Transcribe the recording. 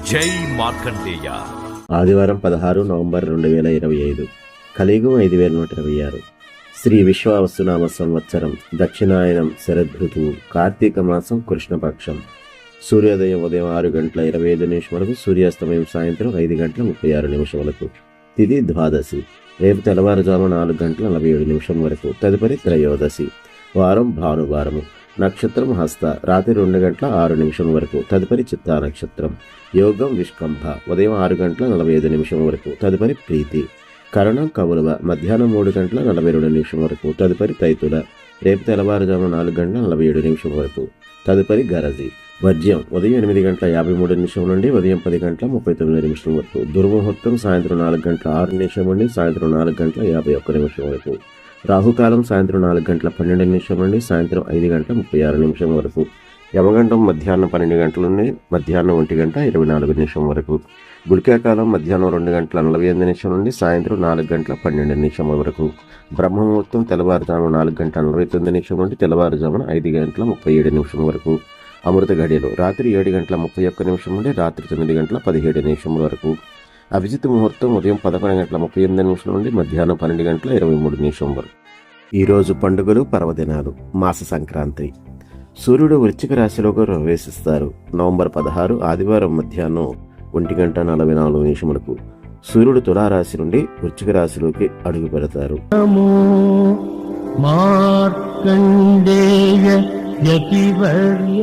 జై మార్కండేయ. ఆదివారం 16 నవంబర్ 2025. కలియుగం 5126. శ్రీ విశ్వావసునామ సంవత్సరం, దక్షిణాయనం, శరదృతువు, కార్తీక మాసం, కృష్ణపక్షం. సూర్యోదయం ఉదయం 6:25 వరకు, సూర్యాస్తమయం సాయంత్రం 5:36 వరకు. తిథి ద్వాదశి, రేపు తెల్లవారుజాము 4:47 వరకు. తదుపరి త్రయోదశి. వారం భానువారము. నక్షత్రం హస్త, రాత్రి 2:06 వరకు. తదుపరి చిత్తా నక్షత్రం. యోగం విష్కంభ, ఉదయం 6:45 వరకు. తదుపరి ప్రీతి. కరణం కౌలవ, మధ్యాహ్నం 3:42 వరకు. తదుపరి తైతుల, రేపు తెల్లవారుజాము 4:47 వరకు. తదుపరి గరజి. వర్జ్యం ఉదయం 8:53 నుండి ఉదయం 10:39 వరకు. దుర్ముహూర్తం సాయంత్రం 4:06 నుండి సాయంత్రం 4:51 వరకు. రాహుకాలం సాయంత్రం 4:12 నుండి సాయంత్రం 5:36 వరకు. యమగండం మధ్యాహ్నం 12 గంటల నుండి మధ్యాహ్నం 1:24 వరకు. గుళికాకాలం మధ్యాహ్నం 2:48 నుండి సాయంత్రం 4:12 వరకు. బ్రహ్మముహూర్తం తెల్లవారుజామున 4:49 నుండి తెల్లవారుజామున 5:37 వరకు. అమృత గడియలు రాత్రి 7:31 నుండి రాత్రి 9:17 వరకు. అభిజిత్ ముహూర్తం ఉదయం 11:38 నుండి మధ్యాహ్నం 12:23 వరకు. ఈరోజు పండుగలు, పర్వదినాలు. మాస సంక్రాంతి. సూర్యుడు వృశ్చిక రాశిలోకి ప్రవేశిస్తారు. నవంబర్ 16 ఆదివారం మధ్యాహ్నం 1:44 వరకు. సూర్యుడు తులారాశి నుండి వృశ్చిక రాశిలోకి అడుగు పెడతారు. మార్కండేయ యతివర్య